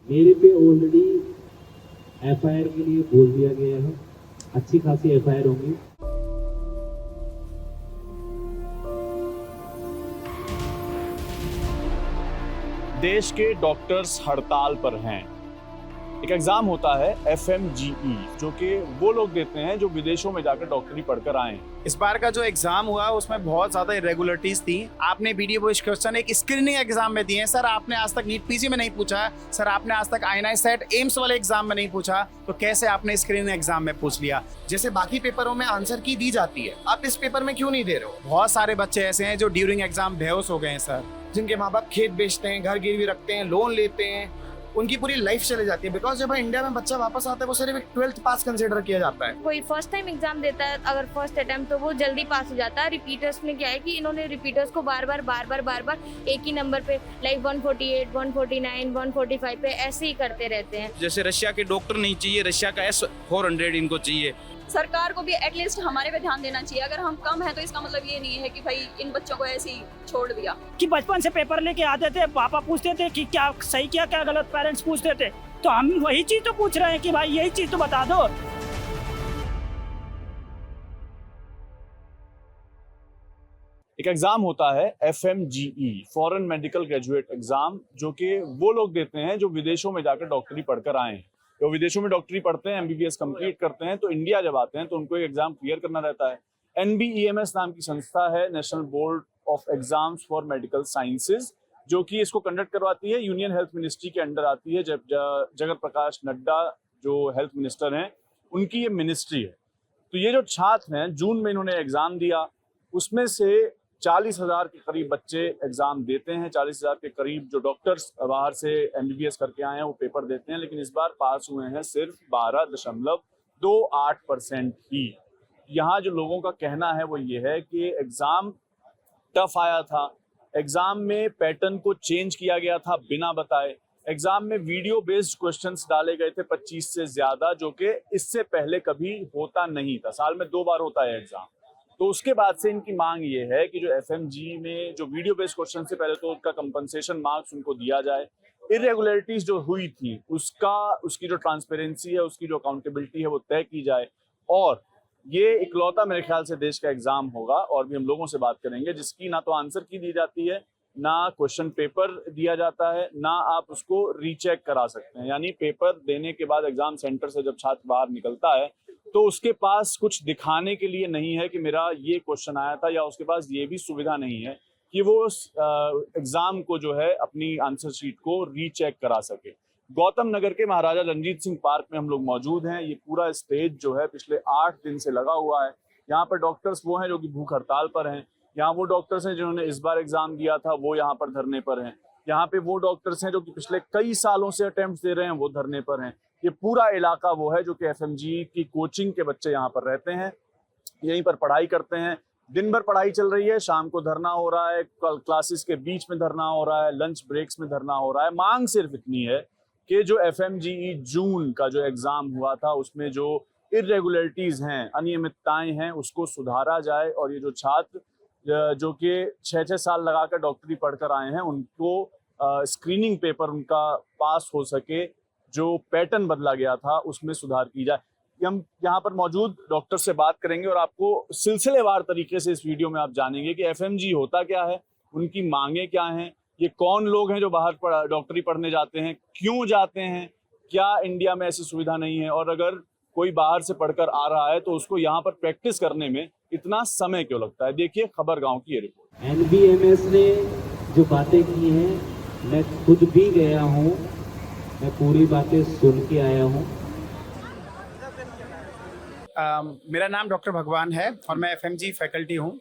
मेरे पे already FIR के लिए बोल दिया गया है, अच्छी खासी एफआईआर होंगी। देश के डॉक्टर्स हड़ताल पर हैं। एक एग्जाम होता है FMGE, जो कि वो लोग देते हैं जो विदेशों में जाकर डॉक्टरी पढ़कर आए हैं। इस बार का जो एग्जाम हुआ उसमें बहुत ज्यादा इरेगुलरिटीज थी। आपने वीडियो बेस्ड क्वेश्चन एक स्क्रीनिंग एग्जाम में दिए हैं सर, आपने आज तक नीट पीजी में नहीं पूछा सर, आपने आज तक INI सेट एम्स वाले एग्जाम में नहीं पूछा, तो कैसे आपने स्क्रीनिंग एग्जाम में पूछ लिया? जैसे बाकी पेपरों में आंसर की दी जाती है, आप इस पेपर में क्यों नहीं दे रहे हो? बहुत सारे बच्चे ऐसे हैं जो ड्यूरिंग एग्जाम बेहोश हो गए हैं सर, जिनके माँ बाप खेत बेचते हैं, घर गिरवी रखते हैं, लोन लेते हैं, उनकी पूरी लाइफ चले जाती है। बिकॉज जब इंडिया में बच्चा वापस आता है वो सिर्फ एक 12th पास कंसीडर किया जाता है। कोई फर्स्ट टाइम एग्जाम देता है, अगर फर्स्ट अटेम्प्ट, तो वो जल्दी पास हो जाता है। रिपीटर्स में क्या है कि इन्होंने रिपीटर्स को बार बार एक ही नंबर पे लाइक 148, 149, 145 पे ऐसे ही करते रहते हैं। जैसे रशिया के डॉक्टर नहीं चाहिए, रशिया का S-400 इनको चाहिए। सरकार को भी एटलीस्ट हमारे पे ध्यान देना चाहिए। अगर हम कम है तो इसका मतलब ये नहीं है कि भाई इन बच्चों को ऐसे ही छोड़ दिया। कि बचपन से पेपर लेके आते थे, पापा पूछते थे कि क्या सही किया क्या गलत, पेरेंट्स पूछते थे, तो हम वही चीज तो पूछ रहे हैं कि भाई यही चीज तो बता दो। एक एग्जाम होता है FMGE, foreign medical graduate exam, जो कि वो लोग देते हैं जो विदेशों में जाकर डॉक्टरी पढ़कर आए हैं। तो विदेशों में डॉक्टरी पढ़ते हैं, MBBS कंप्लीट करते हैं, तो इंडिया जब आते हैं तो उनको एक एग्जाम क्लियर करना रहता है। NBEMS नाम की संस्था है, national board of exams for medical sciences, जो कि इसको कंडक्ट करवाती है। यूनियन हेल्थ मिनिस्ट्री के अंडर आती है। जगत प्रकाश नड्डा जो हेल्थ मिनिस्टर हैं, उनकी ये मिनिस्ट्री है। तो ये जो छात्र हैं, जून में इन्होंने एग्जाम दिया, उसमें से 40,000 के करीब बच्चे एग्जाम देते हैं। 40,000 के करीब जो डॉक्टर्स बाहर से MBBS करके आए हैं वो पेपर देते हैं, लेकिन इस बार पास हुए हैं सिर्फ 12.28% ही। यहाँ जो लोगों का कहना है वो ये है कि एग्जाम टफ आया था, एग्जाम में पैटर्न को चेंज किया गया था बिना बताए, एग्जाम में वीडियो बेस्ड क्वेश्चंस डाले गए थे 25 से ज्यादा, जो कि इससे पहले कभी होता नहीं था। साल में 2 बार होता है एग्जाम। तो उसके बाद से इनकी मांग ये है कि जो FMG में जो वीडियो बेस्ड क्वेश्चन से पहले तो उसका कंपनसेशन मार्क्स उनको दिया जाए। इरेगुलरिटीज जो हुई थी उसकी जो ट्रांसपेरेंसी है, उसकी जो अकाउंटेबिलिटी है वो तय की जाए। और ये इकलौता मेरे ख्याल से देश का एग्जाम होगा, और भी हम लोगों से बात करेंगे, जिसकी ना तो आंसर की दी जाती है, ना क्वेश्चन पेपर दिया जाता है, ना आप उसको रीचेक करा सकते हैं। यानी पेपर देने के बाद एग्जाम सेंटर से जब छात्र बाहर निकलता है तो उसके पास कुछ दिखाने के लिए नहीं है कि मेरा ये क्वेश्चन आया था, या उसके पास ये भी सुविधा नहीं है कि वो एग्जाम को जो है अपनी आंसर शीट को रीचेक करा सके। गौतम नगर के महाराजा रणजीत सिंह पार्क में हम लोग मौजूद हैं। ये पूरा स्टेज जो है पिछले 8 दिन से लगा हुआ है। यहाँ पर डॉक्टर्स वो हैं जो कि भूख हड़ताल पर हैं। यहाँ वो डॉक्टर्स हैं जिन्होंने इस बार एग्जाम दिया था, वो यहाँ पर धरने पर हैं। यहाँ पे वो डॉक्टर्स हैं जो कि पिछले कई सालों से अटेम्प्ट दे रहे हैं, वो धरने पर हैं। ये पूरा इलाका वो है जो कि FMG की कोचिंग के बच्चे यहाँ पर रहते हैं, यहीं पर पढ़ाई करते हैं। दिन भर पढ़ाई चल रही है, शाम को धरना हो रहा है, क्लासेस के बीच में धरना हो रहा है, लंच ब्रेक्स में धरना हो रहा है। मांग सिर्फ इतनी है कि जो FMGE जून का जो एग्जाम हुआ था उसमें जो इरेगुलरिटीज हैं, अनियमितताएं हैं, उसको सुधारा जाए, और ये जो छात्र जो कि 6-6 साल लगाकर डॉक्टरी पढ़कर आए हैं उनको स्क्रीनिंग पेपर उनका पास हो सके, जो पैटर्न बदला गया था उसमें सुधार की जाए। हम यहाँ पर मौजूद डॉक्टर से बात करेंगे और आपको सिलसिलेवार तरीके से इस वीडियो में आप जानेंगे कि FMG होता क्या है, उनकी मांगे क्या हैं, ये कौन लोग हैं जो बाहर डॉक्टरी पढ़ने जाते हैं, क्यों जाते हैं, क्या इंडिया में ऐसी सुविधा नहीं है, और अगर कोई बाहर से पढ़कर आ रहा है तो उसको यहाँ पर प्रैक्टिस करने में इतना समय क्यों लगता है। देखिए खबर गांव की ये रिपोर्ट। NBMS ने जो बातें की हैं, मैं खुद भी गया हूँ, मैं पूरी बातें सुन के आया हूँ। मेरा नाम डॉक्टर भगवान है और मैं FMG फैकल्टी हूँ।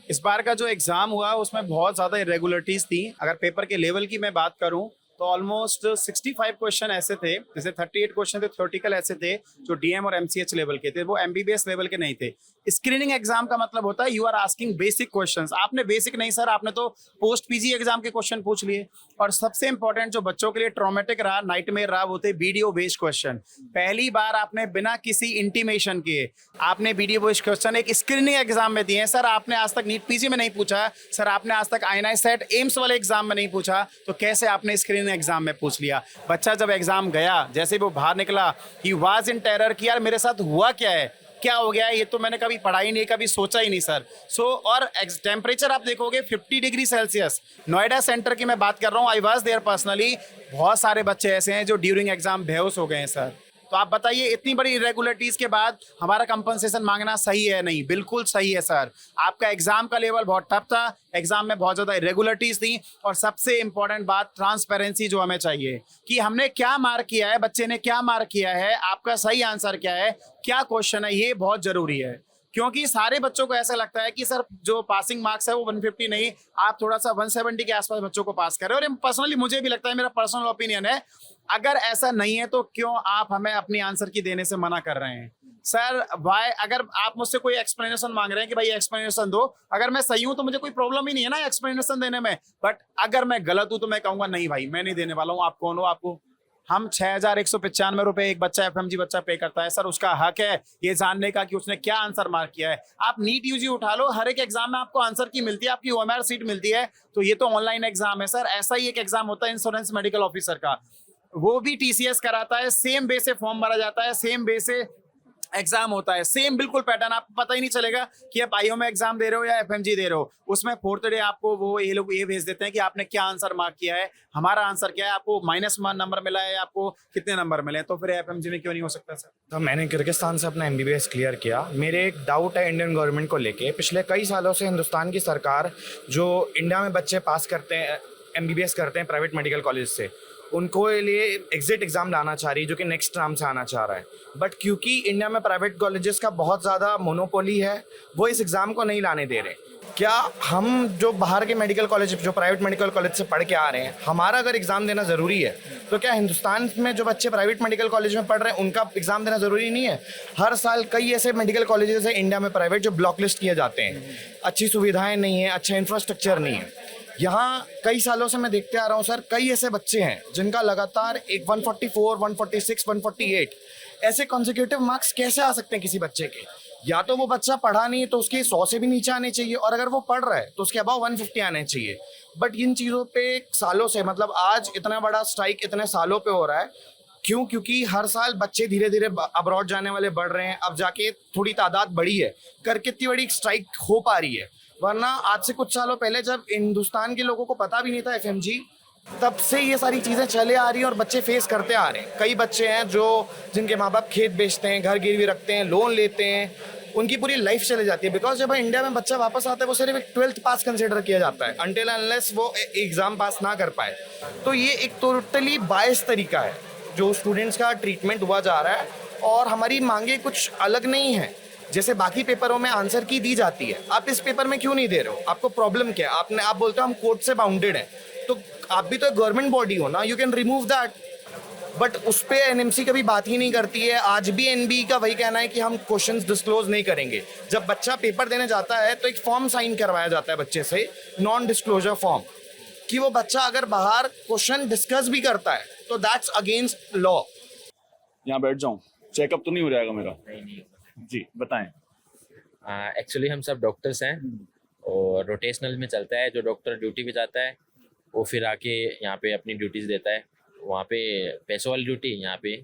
इस बार का जो एग्जाम हुआ उसमें बहुत ज़्यादा इरेगुलरिटीज थी। अगर पेपर के लेवल की मैं बात करूँ तो ऑलमोस्ट 65 क्वेश्चन ऐसे थे, जैसे 38 क्वेश्चन थे थ्योरेटिकल ऐसे थे जो DM और MCH लेवल के थे, वो MBBS लेवल के नहीं थे। स्क्रीनिंग एग्जाम का मतलब होता है you are asking basic questions. आपने बेसिक नहीं सर, आपने तो पोस्ट PG एग्जाम के क्वेश्चन पूछ लिए। और सबसे इंपॉर्टेंट जो बच्चों के लिए ट्रॉमेटिक रहा, नाइटमेयर रहा, वो थे वीडियो बेस्ड क्वेश्चन। पहली बार आपने बिना किसी इंटीमेशन के आपने वीडियो बेस्ड क्वेश्चन एक स्क्रीनिंग एग्जाम में दिए हैं सर। आपने आज तक नीट PG में नहीं पूछा सर, आपने आज तक INI सेट एम्स वाले एग्जाम में नहीं पूछा, तो कैसे आपने स्क्रीनिंग एग्जाम में पूछ लिया। बच्चा जब एग्जाम गया, जैसे वो बाहर निकला, ही वाज इन टेरर कि यार मेरे साथ हुआ क्या है, क्या हो गया है, ये तो मैंने कभी पढ़ा ही नहीं, कभी सोचा ही नहीं सर। सो और टेम्परेचर आप देखोगे 50 डिग्री सेल्सियस, नोएडा सेंटर की मैं बात कर रहा हूँ, आई वाज देयर पर्सनली। बहुत सारे बच्चे ऐसे हैं जो ड्यूरिंग एग्जाम बेहोश हो गए हैं सर। तो आप बताइए, इतनी बड़ी इरेगुलरिटीज के बाद हमारा कंपनसेशन मांगना सही है? नहीं, बिल्कुल सही है सर। आपका एग्जाम का लेवल बहुत टफ था, एग्जाम में बहुत ज्यादा इरेगुलरिटीज थी, और सबसे इंपॉर्टेंट बात ट्रांसपेरेंसी जो हमें चाहिए कि हमने क्या मार्क किया है, बच्चे ने क्या मार्क किया है, आपका सही आंसर क्या है, क्या क्वेश्चन है, ये बहुत जरूरी है। क्योंकि सारे बच्चों को ऐसा लगता है कि सर जो पासिंग मार्क्स है वो 150 नहीं, आप थोड़ा सा 170 के आसपास बच्चों को पास करें। और पर्सनली मुझे भी लगता है, मेरा पर्सनल ओपिनियन है, अगर ऐसा नहीं है तो क्यों आप हमें अपनी आंसर की देने से मना कर रहे हैं सर? वाई? अगर आप मुझसे कोई एक्सप्लेनेशन मांग रहे हैं कि भाई एक्सप्लेनेशन दो, अगर मैं सही हूं तो मुझे कोई प्रॉब्लम ही नहीं है ना एक्सप्लेनेशन देने में, बट अगर मैं गलत हूं तो मैं कहूंगा नहीं भाई मैं नहीं देने वाला हूं। आप कौन हो? आपको हम 6195 रुपए एक बच्चा एफएमजी बच्चा पे करता है सर, उसका हक है ये जानने का कि उसने क्या आंसर मार्क किया है। आप नीट यूजी उठा लो, हर एक एग्जाम में आपको आंसर की मिलती है, आपकी ओएमआर सीट मिलती है, तो ये तो ऑनलाइन एग्जाम है सर। ऐसा ही एक एग्जाम होता है इंश्योरेंस मेडिकल ऑफिसर का, वो भी टीसीएस कराता है, सेम बे से फॉर्म भरा जाता है, सेम बे से एग्जाम होता है, सेम बिल्कुल पैटर्न, आपको पता ही नहीं चलेगा कि आप आईओ में एग्जाम दे रहे हो या एफएमजी दे रहे हो। उसमें फोर्थ डे आपको वो ये लोग ये भेज देते हैं कि आपने क्या आंसर मार्क किया है, हमारा आंसर क्या है, आपको -1 नंबर मिला है, आपको कितने नंबर मिले, तो फिर एफएमजी में क्यों नहीं हो सकता सर? तो मैंने किर्गिस्तान से अपना एमबीबीएस क्लियर किया। मेरे एक डाउट है इंडियन गवर्नमेंट को लेके। पिछले कई सालों से हिंदुस्तान की सरकार जो इंडिया में बच्चे पास करते हैं, एमबीबीएस करते हैं प्राइवेट मेडिकल कॉलेज से, उनको लिए एग्जिट एग्ज़ाम लाना चाह रही है जो कि नेक्स्ट टर्म से आना चाह रहा है। बट क्योंकि इंडिया में प्राइवेट कॉलेजेस का बहुत ज़्यादा मोनोपोली है, वो इस एग्ज़ाम को नहीं लाने दे रहे। क्या हम जो बाहर के मेडिकल कॉलेज, जो प्राइवेट मेडिकल कॉलेज से पढ़ के आ रहे हैं, हमारा अगर एग्ज़ाम देना ज़रूरी है, तो क्या हिंदुस्तान में जो बच्चे प्राइवेट मेडिकल कॉलेज में पढ़ रहे हैं उनका एग्ज़ाम देना ज़रूरी नहीं है? हर साल कई ऐसे मेडिकल कॉलेजेस हैं इंडिया में प्राइवेट जो ब्लॉक लिस्ट किए जाते हैं, अच्छी सुविधाएँ नहीं हैं, अच्छा इंफ्रास्ट्रक्चर नहीं है। यहाँ कई सालों से मैं देखते आ रहा हूँ सर, कई ऐसे बच्चे हैं जिनका लगातार एक 144, 146, 148 ऐसे कॉन्जिक्यूटिव मार्क्स कैसे आ सकते हैं किसी बच्चे के? या तो वो बच्चा पढ़ा नहीं तो उसके 100 से भी नीचे आने चाहिए, और अगर वो पढ़ रहा है तो उसके अबाव 150 आने चाहिए। बट इन चीज़ों पे सालों से, मतलब आज इतना बड़ा स्ट्राइक इतने सालों पे हो रहा है, क्यों? क्योंकि हर साल बच्चे धीरे धीरे अब्रॉड जाने वाले बढ़ रहे हैं। अब जाके थोड़ी तादाद बढ़ी है, कर कितनी बड़ी स्ट्राइक हो पा रही है, वरना आज से कुछ सालों पहले जब हिंदुस्तान के लोगों को पता भी नहीं था एफएमजी, तब से ये सारी चीज़ें चले आ रही हैं और बच्चे फेस करते आ रहे हैं। कई बच्चे हैं जो जिनके माँ बाप खेत बेचते हैं, घर गिरवी रखते हैं, लोन लेते हैं, उनकी पूरी लाइफ चले जाती है। बिकॉज जब इंडिया में बच्चा वापस आता है वो सिर्फ एक 12th पास कंसिडर किया जाता है, अनटिल अनलेस वो एग्ज़ाम पास ना कर पाए। तो ये एक टोटली बायस तरीका है जो स्टूडेंट्स का ट्रीटमेंट हुआ जा रहा है, और हमारी मांगे कुछ अलग नहीं है। जैसे बाकी पेपरों में आंसर की दी जाती है, आप इस पेपर में क्यों नहीं दे रहे हो? आपको प्रॉब्लम क्या है? आप बोलते हो हम कोर्ट से बाउंडेड हैं, तो आप भी तो एक गवर्नमेंट बॉडी हो ना, you can remove that. But उस पर एनएमसी कभी बात ही नहीं करती है। आज भी एनबी का वही कहना है कि हम क्वेश्चंस डिस्क्लोज नहीं करेंगे। जब बच्चा पेपर देने जाता है तो एक फॉर्म साइन करवाया जाता है बच्चे से, नॉन डिस्क्लोजर फॉर्म, कि वो बच्चा अगर बाहर क्वेश्चन डिस्कस भी करता है तो दैट्स अगेंस्ट लॉ। यहाँ बैठ जाऊँ, चेकअप तो नहीं हो जाएगा मेरा? नहीं। जी बताएं। एक्चुअली हम सब डॉक्टर्स हैं और रोटेशनल में चलता है। जो डॉक्टर ड्यूटी पे जाता है वो फिर आके यहाँ पे अपनी ड्यूटीज़ देता है। वहाँ पे पैसों वाली ड्यूटी, यहाँ पे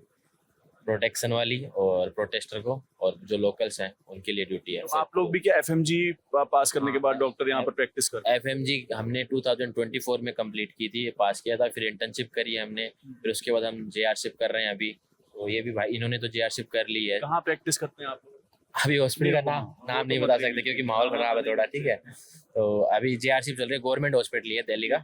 प्रोटेक्शन वाली और प्रोटेस्टर को, और जो लोकल्स हैं उनके लिए ड्यूटी है। तो आप लोग भी क्या एफएमजी पास करने के बाद डॉक्टर यहाँ पर प्रैक्टिस करते हैं? एफएमजी हमने 2024 में कंप्लीट की थी, पास किया था, फिर इंटर्नशिप करी है हमने, फिर उसके बाद हम जेआरशिप कर रहे हैं अभी। तो ये भी भाई इन्होंने तो जेआरशिप कर ली है। कहाँ प्रैक्टिस करते हैं आप? अभी हॉस्पिटल का नाम नहीं बता सकते क्योंकि माहौल खराब है थोड़ा, ठीक है। तो अभी जेआरशिप चल रही है, गवर्नमेंट हॉस्पिटल है दिल्ली का।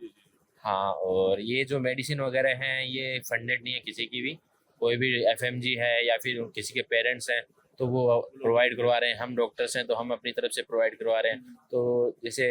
हाँ, और ये जो मेडिसिन वगैरह हैं ये फंडेड नहीं है किसी की भी। कोई भी एफएमजी है या फिर किसी के पेरेंट्स हैं तो वो प्रोवाइड करवा रहे हैं। हम डॉक्टर्स हैं तो हम अपनी तरफ से प्रोवाइड करवा रहे हैं। तो जैसे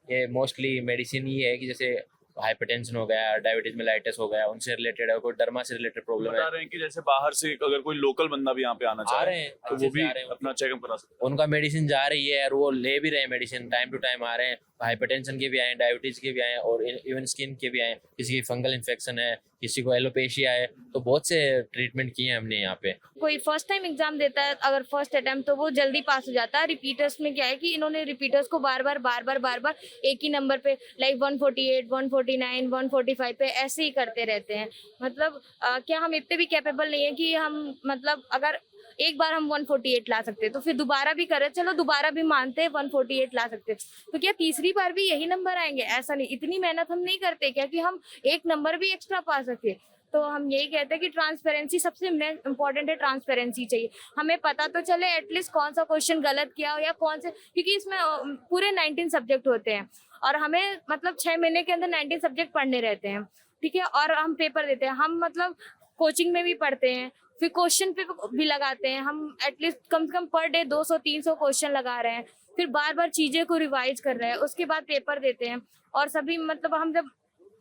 ये मोस्टली मेडिसिन ये है कि जैसे हाइपरटेंशन हो गया, डायबिटीज मेलाइटिस हो गया, उनसे रिलेटेड है, कोई डर्मा से रिलेटेड प्रॉब्लम है। बता रहे हैं कि जैसे बाहर से अगर कोई लोकल बंदा भी यहाँ पे आना चाह रहे हैं तो वो भी अपना चेकअप करा सकते हैं। उनका मेडिसिन जा रही है और वो ले भी रहे हैं मेडिसिन, टाइम टू टाइम आ रहे हैं। हाइपरटेंशन के भी आए, डायबिटीज़ के भी आए और इवन स्किन के भी आए, किसी की फंगल इन्फेक्शन है, किसी को एलोपेशिया है, तो बहुत से ट्रीटमेंट किए हैं हमने यहाँ पे। कोई फर्स्ट टाइम एग्जाम देता है अगर फर्स्ट अटेम्प्ट, तो वो जल्दी पास हो जाता है। रिपीटर्स में क्या है कि इन्होंने रिपीटर्स को बार बार एक ही नंबर पे लाइक 148, 149, 145 पे ऐसे ही करते रहते हैं। मतलब क्या हम इतने भी कैपेबल नहीं है कि हम मतलब अगर एक बार हम 148 ला सकते तो फिर दोबारा भी करें, चलो दोबारा भी मानते हैं 148 ला सकते, तो क्या तीसरी बार भी यही नंबर आएंगे? ऐसा नहीं, इतनी मेहनत हम नहीं करते क्या कि हम एक नंबर भी एक्स्ट्रा पा सके। तो हम यही कहते हैं कि ट्रांसपेरेंसी सबसे इम्पोर्टेंट है, ट्रांसपेरेंसी चाहिए। हमें पता तो चले एटलीस्ट कौन सा क्वेश्चन गलत किया हो या कौन से, क्योंकि इसमें पूरे 19 सब्जेक्ट होते हैं और हमें मतलब 6 महीने के अंदर 19 सब्जेक्ट पढ़ने रहते हैं, ठीक है। और हम पेपर देते हैं, हम मतलब कोचिंग में भी पढ़ते हैं, फिर क्वेश्चन पे भी लगाते हैं। हम एटलीस्ट कम से कम पर डे 200-300 क्वेश्चन लगा रहे हैं, फिर बार बार चीज़ें को रिवाइज कर रहे हैं, उसके बाद पेपर देते हैं। और सभी मतलब हम जब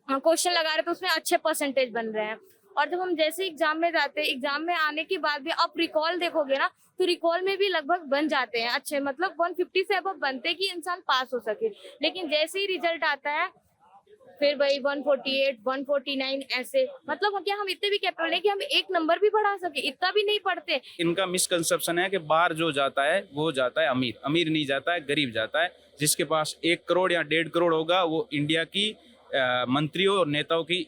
क्वेश्चन लगा रहे हैं तो उसमें अच्छे परसेंटेज बन रहे हैं। और जब हम जैसे एग्जाम में जाते हैं, एग्जाम में आने के बाद भी आप रिकॉल देखोगे ना, तो रिकॉल में भी लगभग बन जाते हैं अच्छे, मतलब 150 से अब बनते कि इंसान पास हो सके। लेकिन जैसे ही रिजल्ट आता है फिर भाई 148, 149 ऐसे, मतलब क्या हम इतने भी कैपेबल है कि हम एक नंबर भी पढ़ा सके? इतना भी नहीं पढ़ते। इनका मिसकंसेप्शन है कि बाहर जो जाता है वो जाता है अमीर, अमीर नहीं जाता है, गरीब जाता है। जिसके पास 1 करोड़ या 1.5 करोड़ होगा वो इंडिया की मंत्रियों और नेताओं की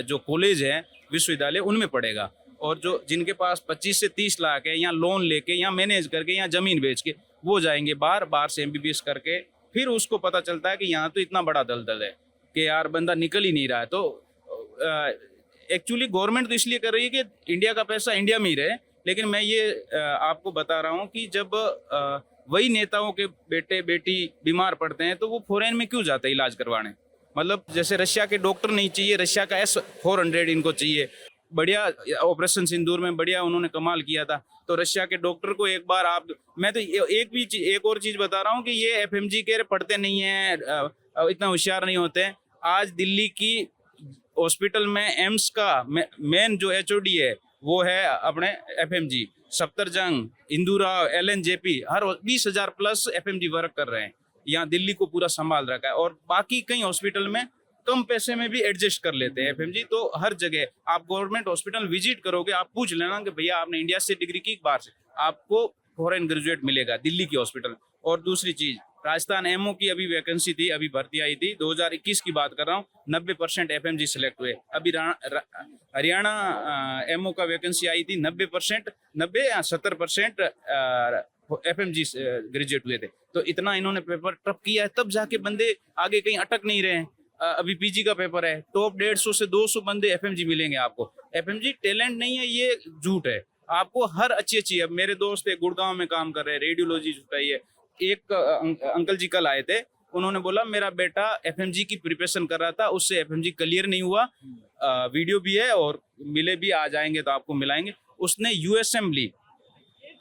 जो कॉलेज है, विश्वविद्यालय, उनमें पढ़ेगा। और जो जिनके पास 25 से 30 लाख है, या लोन लेके या मैनेज करके या जमीन बेच के वो जाएंगे बाहर से MBBS करके। फिर उसको पता चलता है कि यहाँ तो इतना बड़ा दलदल है कि यार बंदा निकल ही नहीं रहा है। तो एक्चुअली गवर्नमेंट तो इसलिए कर रही है कि इंडिया का पैसा इंडिया में ही रहे। लेकिन मैं ये आपको बता रहा हूँ कि जब वही नेताओं के बेटे बेटी बीमार पड़ते हैं तो वो फॉरेन में क्यों जाते हैं इलाज करवाने? मतलब जैसे रशिया के डॉक्टर नहीं चाहिए, रशिया का S-400 इनको चाहिए। बढ़िया ऑपरेशन सिंदूर में बढ़िया उन्होंने कमाल किया था। तो रशिया के डॉक्टर को एक बार मैं तो एक और चीज़ बता रहा हूँ कि ये FMG के पढ़ते नहीं हैं, इतना होशियार नहीं होते हैं। आज दिल्ली की हॉस्पिटल में एम्स का मेन जो HOD है वो है अपने FMG। सफ्दरजंग, इंदुरा, LNJP, हर 20,000 प्लस FMG वर्क कर रहे हैं। यहाँ दिल्ली को पूरा संभाल रखा है। और बाकी कई हॉस्पिटल में कम पैसे में भी एडजस्ट कर लेते हैं FMG। तो हर जगह आप गवर्नमेंट हॉस्पिटल विजिट करोगे, आप पूछ लेना कि भैया आपने इंडिया से डिग्री की बाहर से, आपको फॉरेन ग्रेजुएट मिलेगा दिल्ली की हॉस्पिटल। और दूसरी चीज, राजस्थान MO की अभी वैकेंसी थी, अभी भर्ती आई थी 2021 की बात कर रहा हूँ, 90% FMG सिलेक्ट हुए। अभी हरियाणा MO का वैकेंसी आई थी, 90 या 70% FMG ग्रेजुएट हुए थे। तो इतना इन्होंने पेपर टफ किया है, तब जाके बंदे आगे कहीं अटक नहीं रहे हैं। अभी PG का पेपर है, टॉप 150 से 200 बंदे FMG मिलेंगे आपको। FMG टैलेंट नहीं है, ये झूठ है। आपको हर अच्छी अब मेरे दोस्त एक गुड़गांव में काम कर रहे हैं, रेडियोलॉजी जुटाई है। एक अंकल जी कल आए थे, उन्होंने बोला मेरा बेटा FMG की प्रिपरेशन कर रहा था, उससे FMG क्लियर नहीं हुआ। वीडियो भी है और मिले भी, आ जाएंगे तो आपको मिलाएंगे। उसने US असेंबली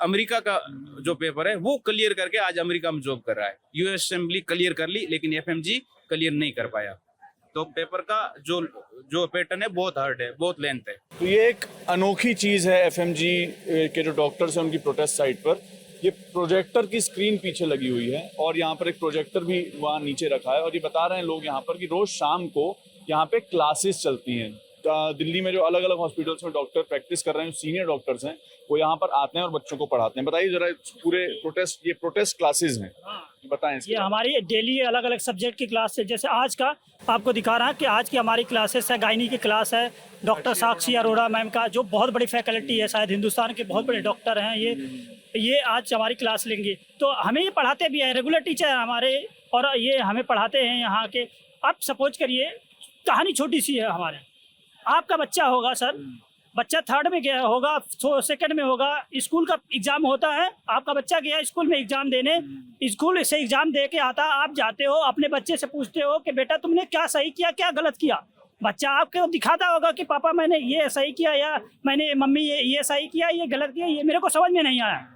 अमेरिका का जो पेपर है वो क्लियर करके आज अमेरिका में जॉब कर रहा है। US असेंबली क्लियर कर ली लेकिन FMG क्लियर नहीं कर पाया। तो पेपर का जो पैटर्न है बहुत हार्ड है, बहुत लेंथ है। तो ये एक अनोखी चीज़ है FMG के जो डॉक्टर्स हैं उनकी प्रोटेस्ट साइट पर। ये प्रोजेक्टर की स्क्रीन पीछे लगी हुई है और यहाँ पर एक प्रोजेक्टर भी वहाँ नीचे रखा है। और ये बता रहे हैं लोग यहाँ पर कि रोज़ शाम को यहाँ पे क्लासेस चलती हैं। दिल्ली में जो अलग अलग हॉस्पिटल्स में डॉक्टर प्रैक्टिस कर रहे हैं, सीनियर डॉक्टर्स हैं, वो यहाँ पर आते हैं और बच्चों को पढ़ाते हैं। बताइए जरा, पूरे प्रोटेस्ट क्लासेस हैं, बताएं। ये हमारी डेली अलग अलग सब्जेक्ट की क्लास है। जैसे आज का आपको दिखा रहा है कि आज की हमारी क्लासेस है, गायनी की क्लास है, डॉक्टर साक्षी अरोड़ा मैम का, जो बहुत बड़ी फैकल्टी है, शायद हिंदुस्तान के बहुत बड़े डॉक्टर हैं ये आज हमारी क्लास लेंगे। तो हमें ये पढ़ाते भी हैं, रेगुलर टीचर हैं हमारे, और ये हमें पढ़ाते हैं यहाँ के। अब सपोज करिए, कहानी छोटी सी है हमारे, आपका बच्चा होगा सर, बच्चा 3rd में गया होगा, 2nd में होगा, स्कूल का एग्जाम होता है, आपका बच्चा गया स्कूल में एग्जाम देने, स्कूल से एग्जाम दे के आता, आप जाते हो अपने बच्चे से पूछते हो कि बेटा तुमने क्या सही किया, क्या गलत किया। बच्चा आपको दिखाता होगा कि पापा मैंने ये सही किया, या मैंने मम्मी ये सही किया, ये गलत किया, ये मेरे को समझ में नहीं आया।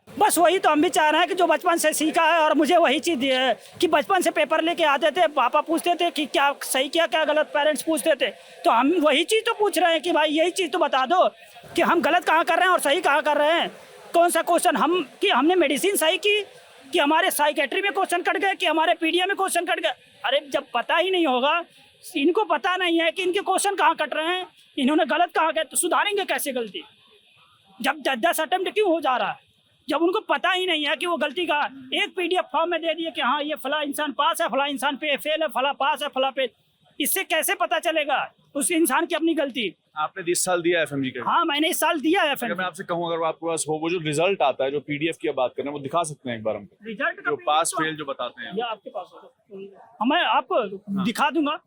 बस वही तो हम भी चाह रहे हैं कि जो बचपन से सीखा है, और मुझे वही चीज़ है कि बचपन से पेपर लेके आते थे, पापा पूछते थे कि क्या सही किया क्या गलत, पेरेंट्स पूछते थे, तो हम वही चीज़ तो पूछ रहे हैं कि भाई यही चीज़ तो बता दो कि हम गलत कहाँ कर रहे हैं और सही कहाँ कर रहे हैं। कौन सा क्वेश्चन हमने मेडिसिन सही की कि हमारे साइकेट्री में क्वेश्चन कट गए, कि हमारे पीडीएम में क्वेश्चन कट गए। अरे जब पता ही नहीं होगा, इनको पता नहीं है कि इनके क्वेश्चन कहाँ कट रहे हैं, इन्होंने गलत कहाँ किया, तो सुधारेंगे कैसे गलती? जब 10 अटेम्प्ट क्यों हो जा रहा है, जब उनको पता ही नहीं है कि वो गलती का एक पीडीएफ फॉर्म में दे दिए कि हाँ ये फला इंसान पास है, फला इंसान पे फेल है, फला पास है, फला पे, इससे कैसे पता चलेगा उस इंसान की अपनी गलती? आपने 20 साल दिया एफएमजी के? हाँ मैंने इस साल दिया है अगर मैं आपसे कहूँ, अगर आपके पास हो, वो जो रिजल्ट आता है, जो पीडीएफ की आप बात कर रहे हैं, वो दिखा सकते हैं एक बार हमको? रिजल्ट जो पास फेल जो बताते हैं, या आपके पास हो, मैं आपको दिखा दूंगा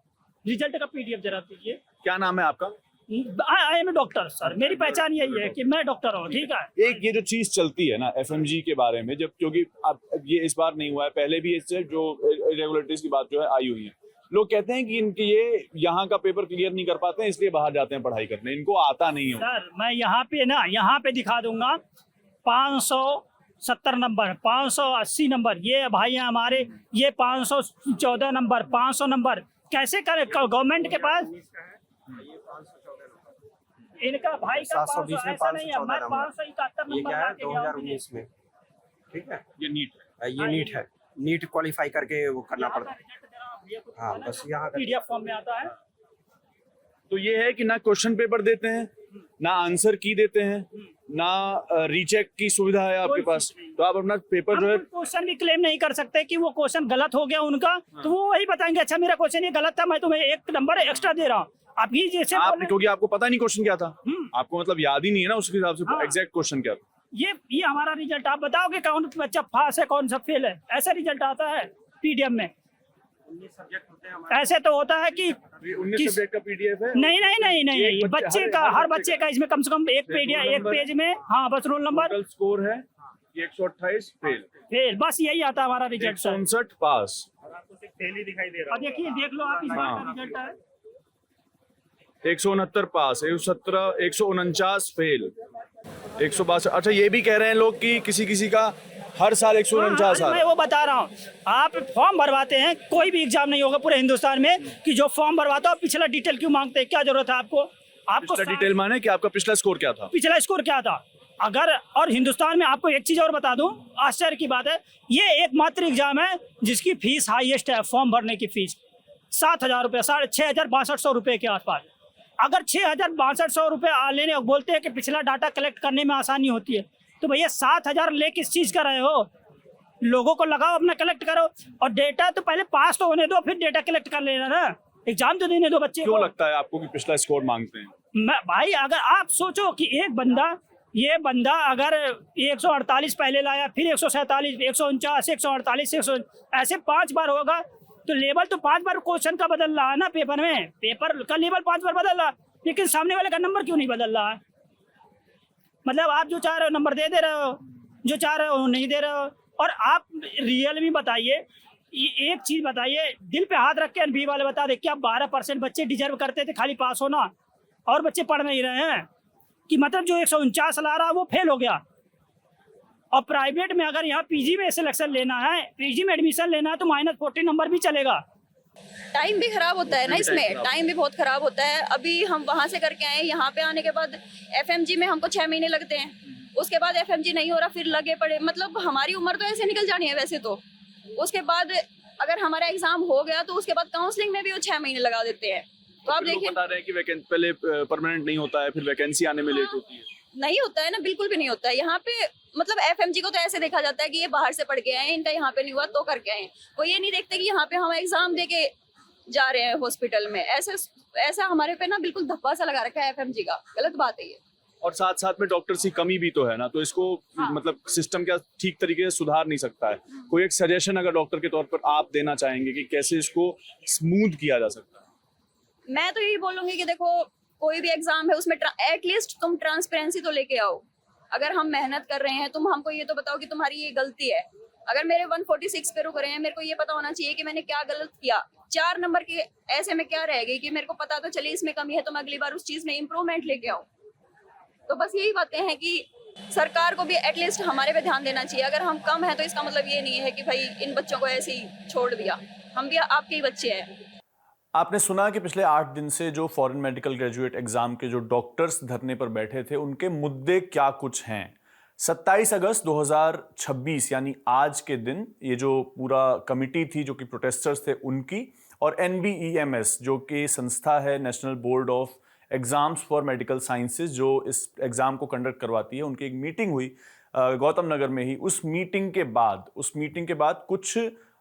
रिजल्ट का पीडीएफ, जरा दीजिए। क्या नाम है आपका? आई एम डॉक्टर सर, मेरी पहचान यही है कि मैं डॉक्टर हूँ, ठीक है। एक ये जो चीज चलती है ना एफएमजी के बारे में, जब क्योंकि अब ये इस बार नहीं हुआ है, पहले भी इससे जो इरेगुलरिटीज की बात जो है आई हुई है, लोग कहते हैं कि इनके ये यहाँ का पेपर क्लियर नहीं कर पाते हैं, इसलिए बाहर जाते हैं पढ़ाई करने, इनको आता नहीं है। सर मैं यहाँ पे दिखा दूंगा 570 नंबर, 580 नंबर, ये भाई हैं हमारे, ये 514 नंबर, 500 नंबर, कैसे करे गवर्नमेंट के पास? इनका भाई का 720 में ऐसा नहीं है, मैं 514 571 ये नंबर क्या है लाके गया हूँ। 2019 में, ठीक है, ये नीट है, ये नीट है, नीट क्वालिफाई करके वो करना पड़ता है। हाँ बस यहाँ का पीडीएफ फॉर्म में आता है। तो ये है कि ना क्वेश्चन पेपर देते हैं, ना आंसर की देते हैं, ना रीचेक की सुविधा है आपके पास, तो आप अपना पेपर जो है क्वेश्चन भी क्लेम नहीं कर सकते कि वो क्वेश्चन गलत हो गया उनका, तो वो वही बताएंगे अच्छा मेरा क्वेश्चन ये गलत था, मैं तुम्हें 1 नंबर एक्स्ट्रा दे रहा हूँ। अभी जैसे क्योंकि आपको पता नहीं क्वेश्चन क्या था, आपको मतलब याद ही नहीं है ना उसके हिसाब से एग्जैक्ट क्वेश्चन क्या था। ये हमारा रिजल्ट आप बताओगे कौन बच्चा पास है कौन सा फेल है, ऐसा रिजल्ट आता है पीडीएफ में। ऐसे तो होता है कि 19 सब्जेक्ट का पीडीएफ है। नहीं, बच्चे का, हर बच्चे का इसमें कम से कम एक पेज में, हाँ बस रोल नंबर, स्कोर है 128 फेल, बस यही आता है हमारा रिजल्ट। 159 पास, फेल ही दिखाई दे रहा है। देखिए देख लो आप, इस बार का रिजल्ट है 169 पास, 149 फेल, 162। अच्छा ये भी कह रहे हैं लोग कि किसी का हर साल 149 मैं वो बता रहा हूँ, आप फॉर्म भरवाते हैं, कोई भी एग्जाम नहीं होगा पूरे हिंदुस्तान में कि जो फॉर्म भरवाता हो पिछला डिटेल क्यों मांगते हैं, क्या जरूरत है आपको? पिछला डिटेल माने कि आपका पिछला स्कोर क्या था, पिछला स्कोर क्या था? अगर, और हिंदुस्तान में आपको एक चीज और बता दूं, आश्चर्य की बात है, ये एकमात्र एग्जाम है जिसकी फीस हाईएस्ट है, फॉर्म भरने की फीस 7,000 रुपये, 6,6200 रुपये के आसपास। अगर 6,6200 रुपये लेने बोलते हैं कि पिछला डाटा कलेक्ट करने में आसानी होती है, तो भैया 7,000 ले किस चीज कर रहे हो? लोगों को लगाओ अपना कलेक्ट करो, और डेटा तो पहले पास तो होने दो, फिर डेटा कलेक्ट कर लेना ना, एग्जाम तो देने दो बच्चे को। क्यों लगता है आपको कि पिछला स्कोर मांगते हैं? भाई अगर आप सोचो कि ये बंदा अगर 148 पहले लाया, फिर 147, 149, 148, ऐसे 5 बार होगा, तो लेवल तो 5 बार क्वेश्चन का बदल रहा है ना, पेपर में पेपर का लेवल 5 बार बदल रहा, लेकिन सामने वाले का नंबर क्यों नहीं बदल रहा है? मतलब आप जो चाह रहे हो नंबर दे रहे हो, जो चाह रहे हो नहीं दे रहे हो। और आप रियल में बताइए, एक चीज बताइए, दिल पे हाथ रख के एनबी वाले बता दे, क्या 12% बच्चे डिजर्व करते थे खाली पास होना, और बच्चे पढ़ नहीं रहे हैं? कि मतलब जो 149 ला रहा है वो फेल हो गया। और प्राइवेट में अगर यहाँ पीजी में सिलेक्शन लेना है, पीजी में एडमिशन लेना है, तो -40 नंबर भी चलेगा। टाइम भी खराब होता है ना, इसमें टाइम भी बहुत खराब होता है। अभी हम वहाँ से करके आए, यहाँ पे आने के बाद एफएमजी में हमको 6 महीने लगते हैं, उसके बाद एफएमजी नहीं हो रहा, फिर लगे पड़े, मतलब हमारी उम्र तो ऐसे निकल जानी है वैसे तो। उसके बाद अगर हमारा एग्जाम हो गया तो उसके बाद काउंसलिंग में भी वो 6 महीने लगा देते हैं। तो आप देखिए, बता रहे हैं कि पहले परमानेंट नहीं होता है, फिर वैकेंसी आने में लेट होती है। नहीं होता है ना, बिल्कुल भी नहीं होता है यहाँ पे। मतलब एफएमजी को तो ऐसे देखा जाता है कि ये बाहर से पढ़ के आए, इनका यहाँ पे नहीं हुआ तो करके आए। वो ये नहीं देखते कि यहाँ पे हम एग्जाम दे के जा रहे हैं हॉस्पिटल में। ऐसा हमारे पे ना बिल्कुल धब्बा सा लगा रखा है एफएमजी का, गलत बात है ये। और साथ साथ में डॉक्टर्स की कमी भी तो है ना, तो इसको मतलब सिस्टम क्या ठीक तरीके से सुधार नहीं सकता है? कोई एक सजेशन अगर डॉक्टर के तौर पर आप देना चाहेंगे कि कैसे इसको स्मूथ किया जा सकता है? मैं तो यही बोलूंगी कि देखो, कोई भी एग्जाम है उसमें एटलीस्ट तुम ट्रांसपेरेंसी तो लेके आओ। अगर हम मेहनत कर रहे हैं, तुम हमको ये तो बताओ कि तुम्हारी ये गलती है। अगर मेरे 146 पे रुक रहे हैं, मेरे को ये पता होना चाहिए कि मैंने क्या गलत किया। 4 नंबर के ऐसे में क्या रह गई कि मेरे को पता तो चले इसमें कमी है, तो मैं अगली बार उस चीज में इम्प्रूवमेंट लेके आऊँ। तो बस यही बातें हैं कि सरकार को भी एटलीस्ट हमारे पे ध्यान देना चाहिए। अगर हम कम है तो इसका मतलब ये नहीं है कि भाई इन बच्चों को ऐसे ही छोड़ दिया, हम भी आपके ही बच्चे हैं। आपने सुना कि पिछले 8 दिन से जो फॉरेन मेडिकल ग्रेजुएट एग्जाम के जो डॉक्टर्स धरने पर बैठे थे, उनके मुद्दे क्या कुछ हैं। 27 अगस्त 2026 यानी आज के दिन ये जो पूरा कमिटी थी जो कि प्रोटेस्टर्स थे उनकी और NBEMS जो कि संस्था है national board of exams for medical sciences जो इस एग्ज़ाम को कंडक्ट करवाती है, उनकी एक मीटिंग हुई गौतम नगर में ही। उस मीटिंग के बाद कुछ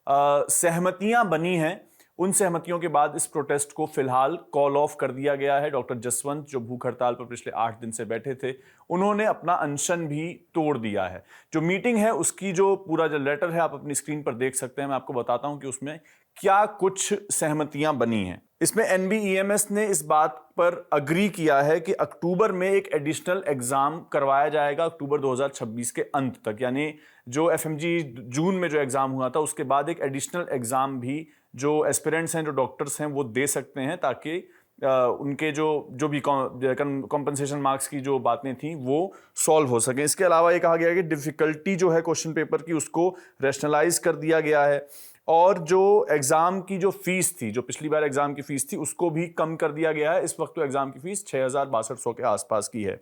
सहमतियां बनी हैं। उन सहमतियों के बाद इस प्रोटेस्ट को फिलहाल कॉल ऑफ कर दिया गया है। डॉक्टर जसवंत जो भूख हड़ताल पर पिछले 8 दिन से बैठे थे, उन्होंने अपना अनशन भी तोड़ दिया है। जो मीटिंग है उसकी जो पूरा जो लेटर है आप अपनी स्क्रीन पर देख सकते हैं। मैं आपको बताता हूं कि उसमें क्या कुछ सहमतियां बनी हैं। इसमें NBEMS ने इस बात पर अग्री किया है कि अक्टूबर में एक एडिशनल एग्जाम करवाया जाएगा, अक्टूबर 2026 के अंत तक, यानी जो FMG जून में जो एग्जाम हुआ था उसके बाद एक एडिशनल एग्जाम भी जो एस्पिरेंट्स हैं, जो डॉक्टर्स हैं, वो दे सकते हैं ताकि उनके जो भी कॉम्पनसेशन मार्क्स की जो बातें थी वो सॉल्व हो सके। इसके अलावा ये कहा गया है कि डिफ़िकल्टी जो है क्वेश्चन पेपर की उसको रैशनलाइज कर दिया गया है और जो एग्ज़ाम की जो फीस थी, जो पिछली बार एग्ज़ाम की फ़ीस थी, उसको भी कम कर दिया गया है। इस वक्त तो एग्ज़ाम की फ़ीस 6,6200 के आसपास की है।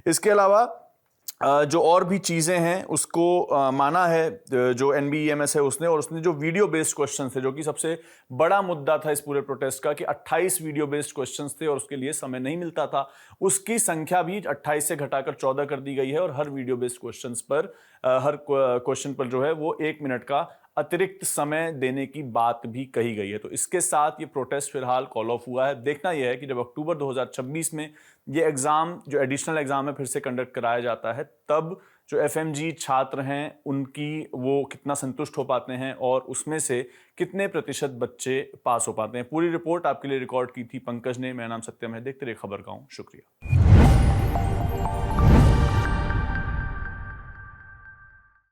इसके अलावा जो और भी चीज़ें हैं उसको माना है जो NBEMS है उसने, और उसने जो वीडियो बेस्ड क्वेश्चन थे, जो कि सबसे बड़ा मुद्दा था इस पूरे प्रोटेस्ट का कि 28 वीडियो बेस्ड क्वेश्चंस थे और उसके लिए समय नहीं मिलता था, उसकी संख्या भी 28 से घटाकर 14 कर दी गई है और हर वीडियो बेस्ड क्वेश्चंस पर हर क्वेश्चन पर जो है वो 1 मिनट का अतिरिक्त समय देने की बात भी कही गई है। तो इसके साथ ये प्रोटेस्ट फिलहाल कॉल ऑफ हुआ है। देखना यह है कि जब अक्टूबर 2026 में ये एग्ज़ाम जो एडिशनल एग्ज़ाम है फिर से कंडक्ट कराया जाता है, तब जो FMG छात्र हैं उनकी वो कितना संतुष्ट हो पाते हैं और उसमें से कितने प्रतिशत बच्चे पास हो पाते हैं। पूरी रिपोर्ट आपके लिए रिकॉर्ड की थी पंकज ने। मेरा नाम सत्यम है। देखते रहिए खबर गाँव। शुक्रिया।